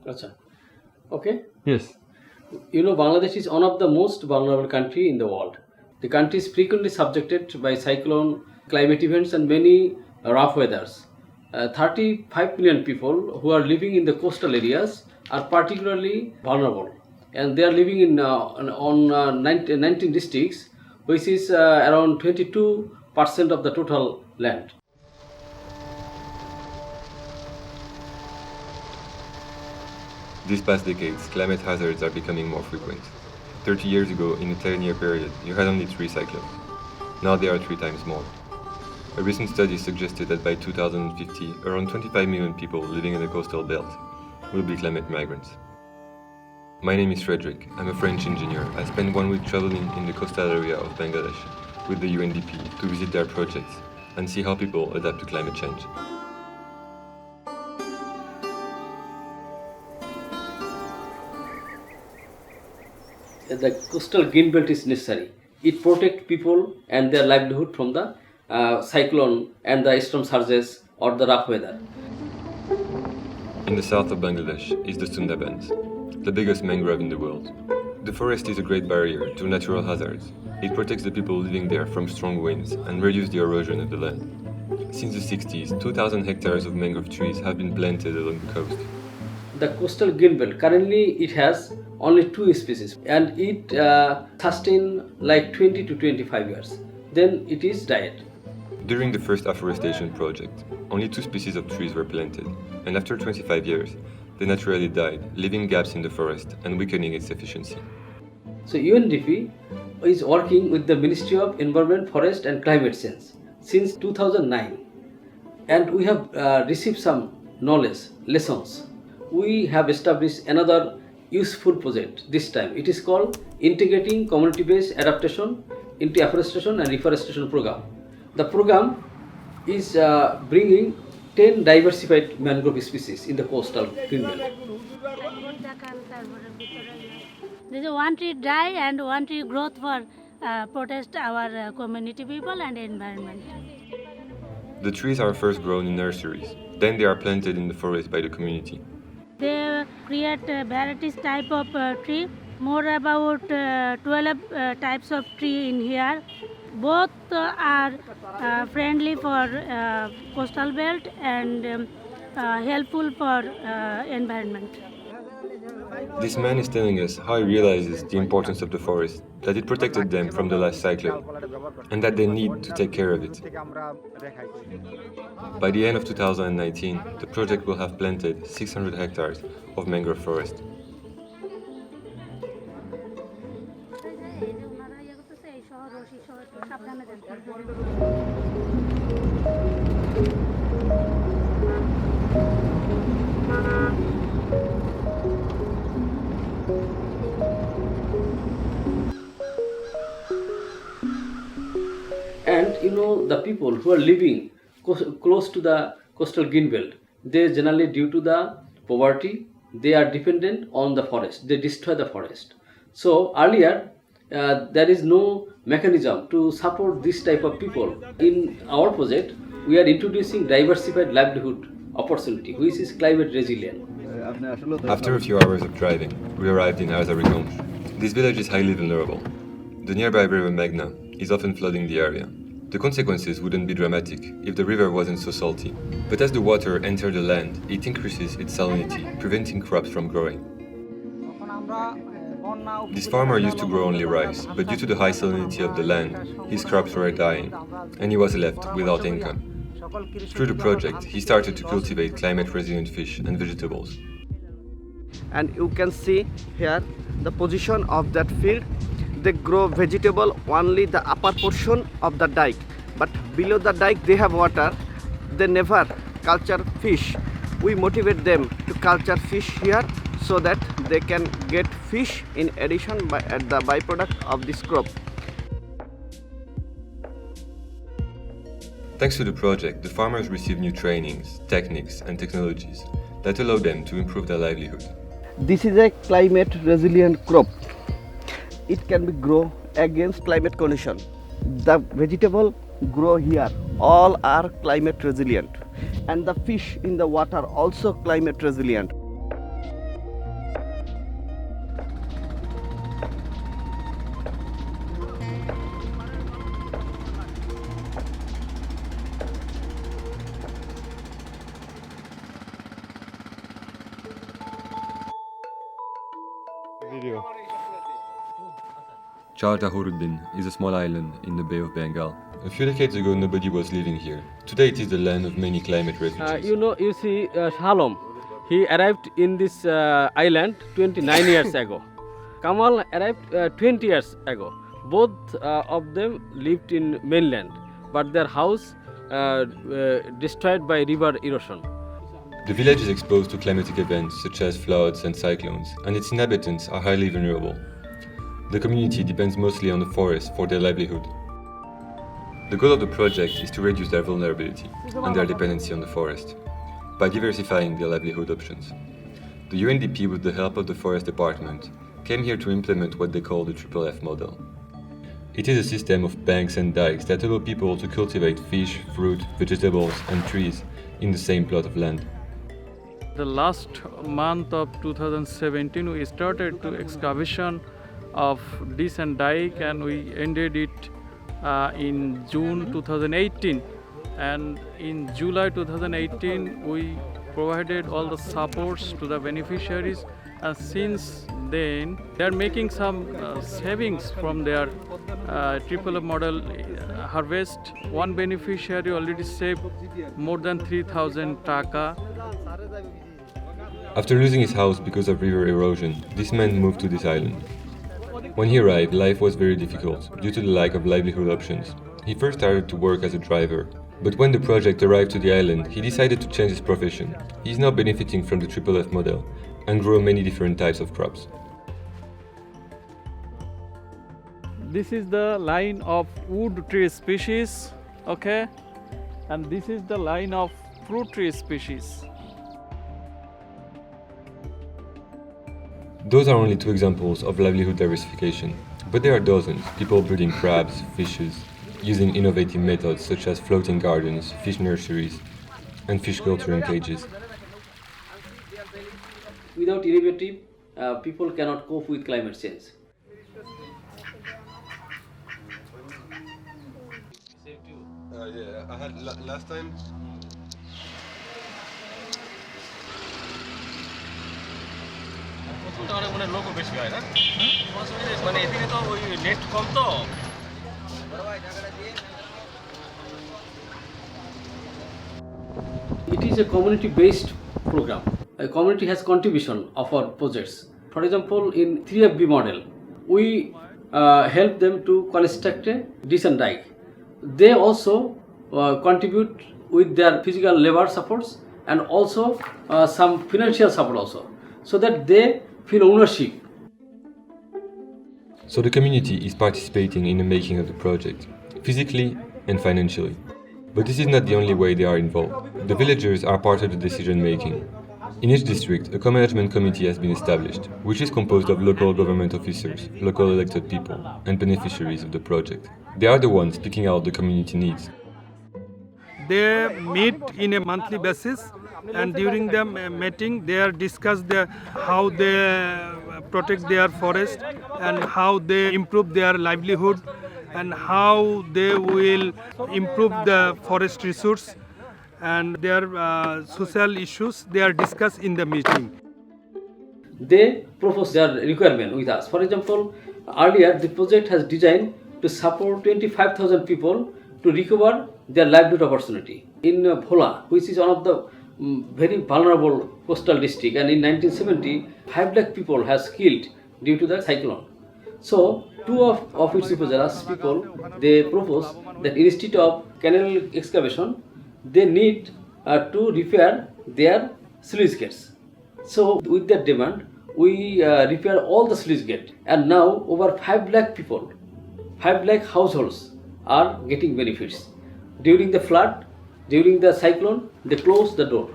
Acha. Okay. Yes. Bangladesh is one of the most vulnerable country in the world. The country is frequently subjected by cyclone, climate events, and many rough weathers. 35 million people who are living in the coastal areas are particularly vulnerable, and they are living in on 19 districts, which is around 22% of the total land. These past decades, climate hazards are becoming more frequent. 30 years ago, in a 10-year period, you had only 3 cyclones. Now there are 3 times more. A recent study suggested that by 2050, around 25 million people living in the coastal belt will be climate migrants. My name is Frederick. I'm a French engineer. I spent 1 week traveling in the coastal area of Bangladesh with the UNDP to visit their projects and see how people adapt to climate change. The coastal green belt is necessary. It protects people and their livelihood from the cyclone and the storm surges or the rough weather. In the south of Bangladesh is the Sundarbans, the biggest mangrove in the world. The forest is a great barrier to natural hazards. It protects the people living there from strong winds and reduces the erosion of the land. Since the 60s, 2,000 hectares of mangrove trees have been planted along the coast. The coastal green belt, currently it has only 2 species and it sustains like 20 to 25 years. Then it is died. During the first afforestation project, only 2 species of trees were planted, and after 25 years, they naturally died, leaving gaps in the forest and weakening its efficiency. So UNDP is working with the Ministry of Environment, Forest and Climate Change since 2009, and we have received some knowledge, lessons. We have established another useful project this time. It is called Integrating Community-Based Adaptation into Afforestation and Reforestation Program. The program is bringing 10 diversified mangrove species in the coastal green belt. There is one tree die and one tree growth for protect our community people and environment. The trees are first grown in nurseries, then they are planted in the forest by the community. They create varieties type of tree, more about 12 types of tree in here. Both are friendly for coastal belt and helpful for environment. This man is telling us how he realizes the importance of the forest, that it protected them from the last cyclone, and that they need to take care of it. By the end of 2019, the project will have planted 600 hectares of mangrove forest. And the people who are living close to the coastal green belt, they generally, due to the poverty, they are dependent on the forest. They destroy the forest. So earlier, there is no mechanism to support this type of people. In our project, we are introducing diversified livelihood opportunity, which is climate resilient. After a few hours of driving, we arrived in Azarigam. This village is highly vulnerable. The nearby river Meghna is often flooding the area. The consequences wouldn't be dramatic if the river wasn't so salty. But as the water enters the land, it increases its salinity, preventing crops from growing. This farmer used to grow only rice, but due to the high salinity of the land, his crops were dying, and he was left without income. Through the project, he started to cultivate climate-resilient fish and vegetables. And you can see here the position of that field. They grow vegetable only the upper portion of the dike, but below the dike they have water. They never culture fish. We motivate them to culture fish here so that they can get fish in addition by the byproduct of this crop. Thanks to the project, the farmers receive new trainings, techniques and technologies that allow them to improve their livelihood. This is a climate resilient crop. It can be grown against climate condition. The vegetable grow here all are climate resilient, and the fish in the water also climate resilient. Chartahuruddin is a small island in the Bay of Bengal. A few decades ago, nobody was living here. Today, it is the land of many climate refugees. You see, Shalom, he arrived in this island 29 years ago. Kamal arrived 20 years ago. Both of them lived in mainland, but their house destroyed by river erosion. The village is exposed to climatic events such as floods and cyclones, and its inhabitants are highly vulnerable. The community depends mostly on the forest for their livelihood. The goal of the project is to reduce their vulnerability and their dependency on the forest by diversifying their livelihood options. The UNDP, with the help of the Forest Department, came here to implement what they call the FFF model. It is a system of banks and dikes that allow people to cultivate fish, fruit, vegetables and trees in the same plot of land. The last month of 2017 we started to excavation of this and dike, and we ended it in June 2018, and in July 2018 we provided all the supports to the beneficiaries, and since then they are making some savings from their FFF model harvest. One beneficiary already saved more than 3,000 Dhaka. After losing his house because of river erosion, this man moved to this island. When he arrived, life was very difficult due to the lack of livelihood options. He first started to work as a driver, but when the project arrived to the island, he decided to change his profession. He is now benefiting from the FFF model and grow many different types of crops. This is the line of wood tree species, okay, and this is the line of fruit tree species. Those are only two examples of livelihood diversification, but there are dozens, people breeding crabs, fishes, using innovative methods such as floating gardens, fish nurseries, and fish culture in cages. Without innovative, people cannot cope with climate change. Yeah, I had last time. It is a community-based program. A community has contribution of our projects. For example, in 3FB model, we help them to construct a decent dike. They also contribute with their physical labor supports and also some financial support also, so that they feel ownership. So the community is participating in the making of the project, physically and financially. But this is not the only way they are involved. The villagers are part of the decision making. In each district, a co-management committee has been established, which is composed of local government officers, local elected people, and beneficiaries of the project. They are the ones picking out the community needs. They meet in a monthly basis, and during the meeting they are discuss how they protect their forest and how they improve their livelihood and how they will improve the forest resource, and their social issues they are discussed in the meeting. They propose their requirement with us. For example, earlier the project has designed to support 25,000 people to recover their livelihood opportunity. In Bhola, which is one of the very vulnerable coastal district, and in 1970, 5 lakh people has killed due to the cyclone. So, two of its representatives people, they propose that instead of canal excavation, they need to repair their sluice gates. So, with that demand, we repair all the sluice gates, and now over 5 lakh people, 5 lakh households are getting benefits. During the flood, during the cyclone, they close the door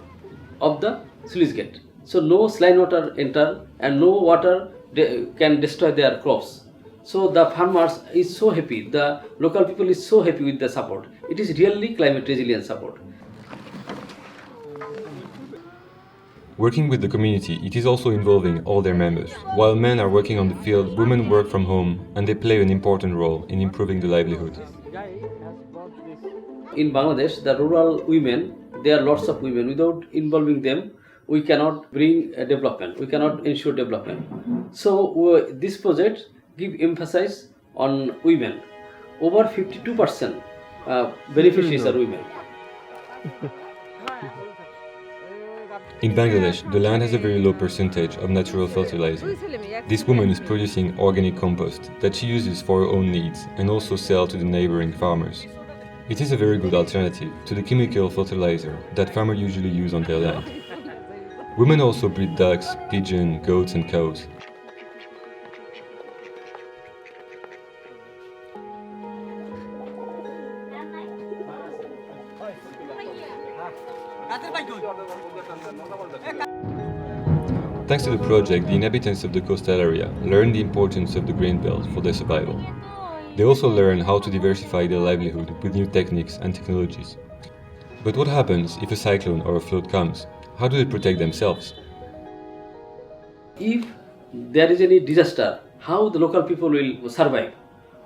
of the sluice gate. So no slime water enter and no water can destroy their crops. So the farmers is so happy, the local people is so happy with the support. It is really climate resilient support. Working with the community, it is also involving all their members. While men are working on the field, women work from home, and they play an important role in improving the livelihood. In Bangladesh, the rural women, there are lots of women. Without involving them, we cannot bring development, we cannot ensure development. So this project give emphasis on women. Over 52% beneficiaries are women. In Bangladesh, the land has a very low percentage of natural fertilizer. This woman is producing organic compost that she uses for her own needs and also sells to the neighboring farmers. It is a very good alternative to the chemical fertilizer that farmers usually use on their land. Women also breed ducks, pigeons, goats and cows. Thanks to the project, the inhabitants of the coastal area learn the importance of the grain belt for their survival. They also learn how to diversify their livelihood with new techniques and technologies. But what happens if a cyclone or a flood comes? How do they protect themselves? If there is any disaster, how the local people will survive?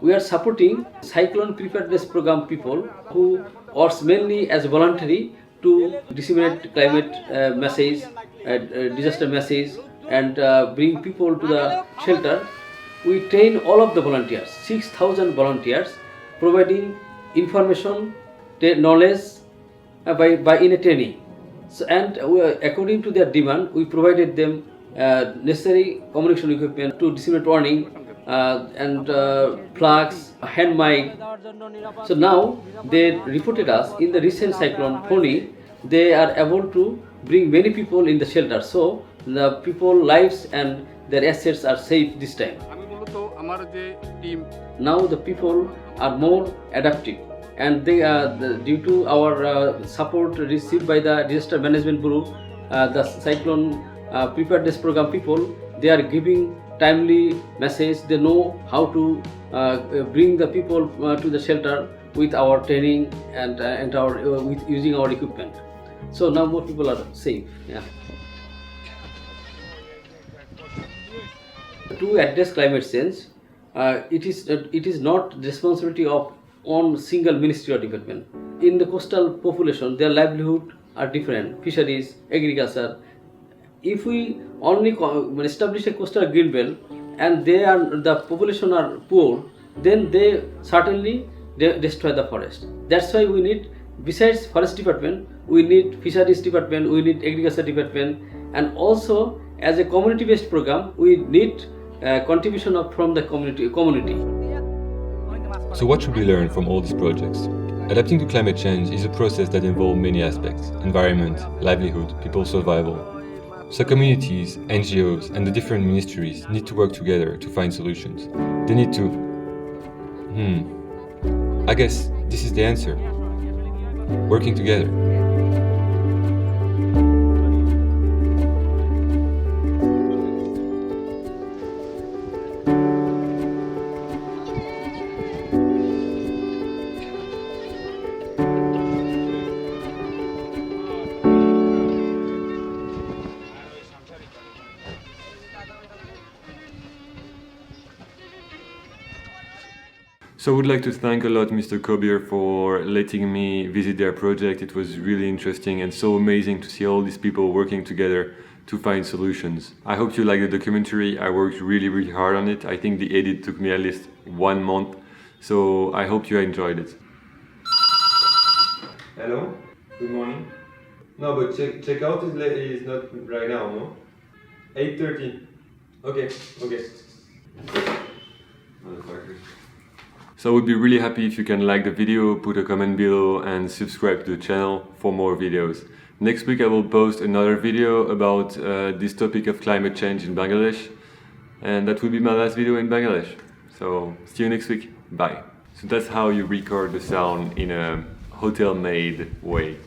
We are supporting cyclone preparedness program people who works mainly as voluntary to disseminate climate message, disaster message, and bring people to the shelter. We train all of the volunteers, 6,000 volunteers, providing information, knowledge by in a training. So, and according to their demand, we provided them necessary communication equipment to disseminate warning and flags, hand mic. So now they reported us in the recent cyclone Phony, they are able to bring many people in the shelter. So the people lives and their assets are safe this time. Now the people are more adaptive, and they are due to our support received by the Disaster Management Bureau, the cyclone preparedness program people, they are giving timely message. They know how to bring the people to the shelter with our training and our with using our equipment. So now more people are safe. Yeah. To address climate change, it is not responsibility of one single ministry or department. In the coastal population, their livelihood are different: fisheries, agriculture. If we only establish a coastal green belt and the population are poor, then they certainly destroy the forest. That's why we need, besides forest department, we need fisheries department, we need agriculture department, and also as a community-based program, we need contribution from the community. So what should we learn from all these projects? Adapting to climate change is a process that involves many aspects: environment, livelihood, people's survival. So communities, NGOs and the different ministries need to work together to find solutions. They need to... I guess this is the answer. Working together. So I would like to thank a lot Mr. Kobier for letting me visit their project. It was really interesting and so amazing to see all these people working together to find solutions. I hope you like the documentary. I worked really hard on it. I think the edit took me at least 1 month. So I hope you enjoyed it. Hello, good morning. No, but check out is not right now, no? 8:30. Okay. So I would be really happy if you can like the video, put a comment below and subscribe to the channel for more videos. Next week I will post another video about this topic of climate change in Bangladesh, and that will be my last video in Bangladesh. So see you next week. Bye. So that's how you record the sound in a hotel-made way.